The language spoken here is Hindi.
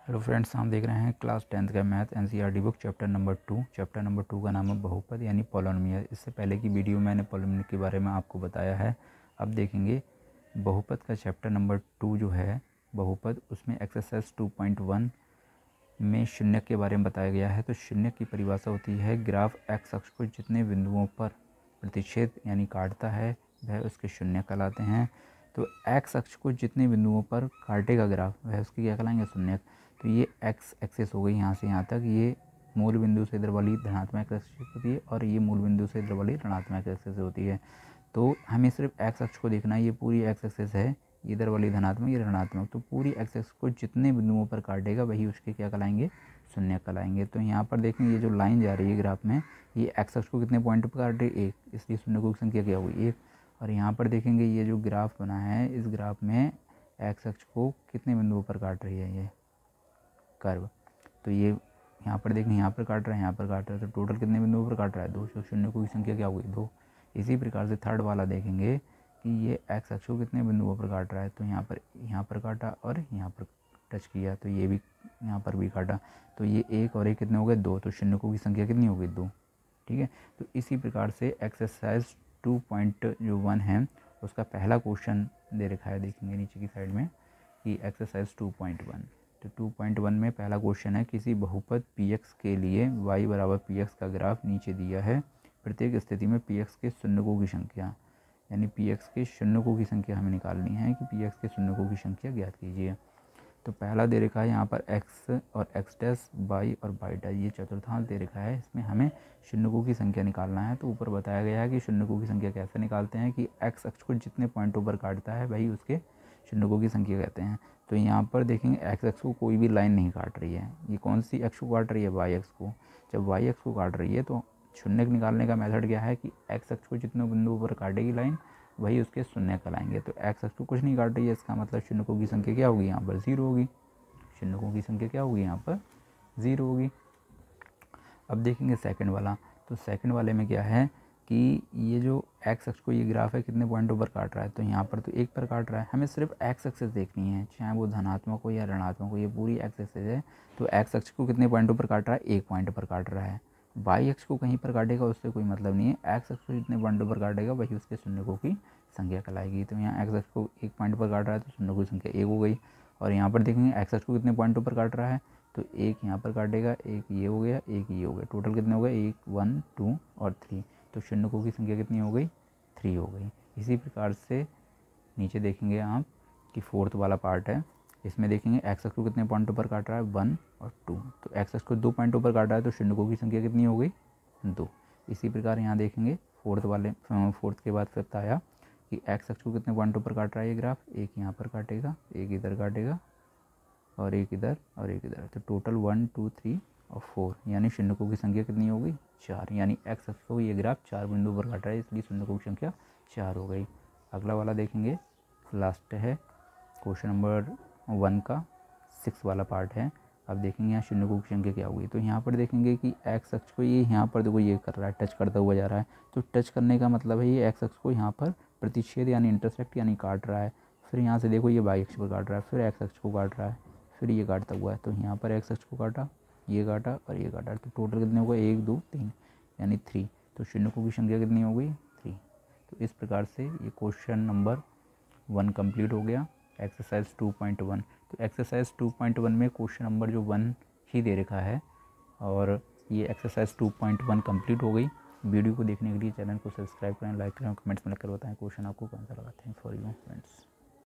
हेलो फ्रेंड्स, हम देख रहे हैं क्लास 10th का math NCERT book chapter number 2। Chapter number 2 का नाम है बहुपद यानी पॉलिनोमियल। इससे पहले की वीडियो में मैंने पॉलिनोमियल के बारे में आपको बताया है। अब देखेंगे बहुपद का चैप्टर नंबर 2 जो है बहुपद, उसमें एक्सरसाइज 2.1 में शून्य के बारे में बताया गया है। तो शून्य की परिभाषा होती है ग्राफ एक्स अक्ष को जितने बिंदुओं पर प्रतिच्छेद यानी काटता है वह उसके शून्य कहलाते हैं। तो एक्स अक्ष को जितने बिंदुओं पर काटेगा ग्राफ वह उसके क्या कहलाएंगे, शून्य। तो ये एक्स एक्सेस हो गई यहाँ से यहाँ तक, ये मूल बिंदु से इधर वाली धनात्मक एक्सेस होती है और ये मूल बिंदु से इधर वाली ऋणात्मक एक्सेस होती है। तो हमें सिर्फ एक्स अक्ष को देखना है, ये पूरी एक्स एक्सेस है, इधर वाली धनात्मक ये ऋणात्मक। तो पूरी एक्स एक्सेस को जितने बिंदुओं पर काटेगा वही उसके क्या कहलाएंगे, शून्य कहलाएंगे। तो यहाँ पर देखेंगे ये जो लाइन जा रही है ग्राफ में, ये एक्स अक्ष को कितने पॉइंट पर काट रही है, एक, इसलिए शून्य की संख्या क्या हुई, एक। और यहाँ पर देखेंगे ये जो ग्राफ बना है, इस ग्राफ में एक्स अक्ष को कितने बिंदुओं पर काट रही है ये कर्व। तो ये यहाँ पर देखें, यहाँ पर काट रहा है, यहाँ पर काट रहा है, तो टोटल कितने बिंदुओं पर काट रहा है, दो। तो शून्य की संख्या क्या हुई, दो। इसी प्रकार से थर्ड वाला देखेंगे कि ये एक्स अक्ष को कितने बिंदुओं पर काट रहा है। तो यहाँ पर काटा और यहाँ पर टच किया, तो ये भी यहाँ पर भी काटा, तो ये एक और एक कितने हो गए, दो। तो शून्य की संख्या कितनी हो गई, दो। ठीक है। तो इसी प्रकार से एक्सरसाइज 2.1 है उसका पहला क्वेश्चन दे रखा है, देखेंगे नीचे की साइड में कि एक्सरसाइज 2.1। तो 2.1 में पहला क्वेश्चन है, किसी बहुपद px के लिए y बराबर px का ग्राफ नीचे दिया है। प्रत्येक स्थिति में px के शून्यकों की संख्या यानी px के शून्यकों की संख्या हमें निकालनी है कि px के शून्यकों की संख्या ज्ञात कीजिए। तो पहला दे रखा है यहाँ पर x और x डैश y और y डैश, ये चतुर्थांश दे रखा है। इसमें हमें शून्यकों की संख्या निकालना है। तो ऊपर बताया गया है कि शून्यकों की संख्या कैसे निकालते हैं कि x अक्ष को जितने पॉइंटों पर काटता है वही उसके शून्यकों की संख्या कहते हैं। तो यहाँ पर देखेंगे एक्स अक्ष को कोई भी लाइन नहीं काट रही है, ये कौन सी अक्ष को काट रही है, वाई अक्ष को। जब वाई अक्ष को काट रही है तो शून्य निकालने का मेथड क्या है कि एक्स अक्ष को जितने बिंदुओं पर काटेगी लाइन वही उसके शून्य कहलाएंगे। तो एक्स अक्ष को कुछ नहीं काट रही है, इसका मतलब शून्यकों की संख्या क्या होगी, यहाँ पर जीरो होगी। शून्यकों की संख्या क्या होगी, यहाँ पर जीरो होगी। अब देखेंगे सेकंड वाला। तो सेकंड वाले में क्या है कि ये जो एक्स अक्ष को ये ग्राफ है कितने पॉइंटों पर काट रहा है, तो यहाँ पर तो एक पर काट रहा है। हमें सिर्फ एक्स एक्सेस देखनी है, चाहे वो धनात्मक हो या ऋणात्मक हो, ये पूरी एक्स एक्सेस है। तो एक्स अक्ष को कितने पॉइंटों पर काट रहा है, एक पॉइंट पर काट रहा है। वाई अक्ष को कहीं पर काटेगा उससे कोई मतलब नहीं है, एक्स अक्ष को जितने पॉइंटों पर काटेगा वही उसके शून्यकों की संख्या कहलाएगी। तो यहाँ एक्स अक्ष को एक पॉइंट पर काट रहा है तो शून्यकों की संख्या एक हो गई। और यहाँ पर देखेंगे एक्स अक्ष को कितने पॉइंटों पर काट रहा है, तो एक यहाँ पर काटेगा, एक ये हो गया, एक ये हो गया, टोटल कितने हो गए, 1 1 2 और 3। तो शून्यकों की संख्या कितनी हो गई, 3 हो गई। इसी प्रकार से नीचे देखेंगे आप कि फोर्थ वाला पार्ट है, इसमें देखेंगे एक्स अक्ष को कितने पॉइंटों पर काट रहा है, 1 और 2। तो एक्स अक्ष को 2 पॉइंटों पर काट रहा है तो शून्यकों की संख्या कितनी हो गई, 2। इसी प्रकार यहाँ देखेंगे फोर्थ के बाद फिफ्थ आया कि एक्स अक्ष को कितने पॉइंटों पर काट रहा है ये ग्राफ, एक यहाँ पर काटेगा, एक इधर काटेगा और एक इधर और एक इधर। तो टोटल 1 2 3 और 4 यानी शून्यकों की संख्या कितनी हो गई, 4। यानी एक्स अक्ष को ये ग्राफ 4 बिंदु पर काट रहा है, इसलिए शून्यकों की संख्या 4 हो गई। अगला वाला देखेंगे, लास्ट है क्वेश्चन नंबर 1 का 6 वाला पार्ट है। अब देखेंगे यहाँ शून्यकों की संख्या क्या होगी। तो यहाँ पर देखेंगे कि एक्स अक्ष को ये यहाँ पर देखो ये कर रहा है, टच करता हुआ जा रहा है। तो टच करने का मतलब है ये एक्स अक्ष को यहाँ पर प्रतिच्छेद यानी इंटरसेक्ट यानी काट रहा है। फिर यहाँ से देखो ये वाई अक्ष पर काट रहा है, फिर एक्स अक्ष को काट रहा है, फिर ये काटता हुआ है। तो यहाँ पर एक्स अक्ष को काटा, ये काटा और ये काटा। तो टोटल कितने हो गए, 1 2 3 यानी 3। तो शून्यकों की संख्या कितनी हो गई, 3। तो इस प्रकार से ये क्वेश्चन नंबर 1 कंप्लीट हो गया, एक्सरसाइज 2.1। तो एक्सरसाइज 2.1 में क्वेश्चन नंबर जो 1 ही दे रखा है और ये एक्सरसाइज 2.1 कंप्लीट हो गई। वीडियो को देखने के लिए चैनल को सब्सक्राइब करें, लाइक करें, कमेंट्स में लिखकर बताएं क्वेश्चन आपको कौन सा लगा। Thanks for you friends.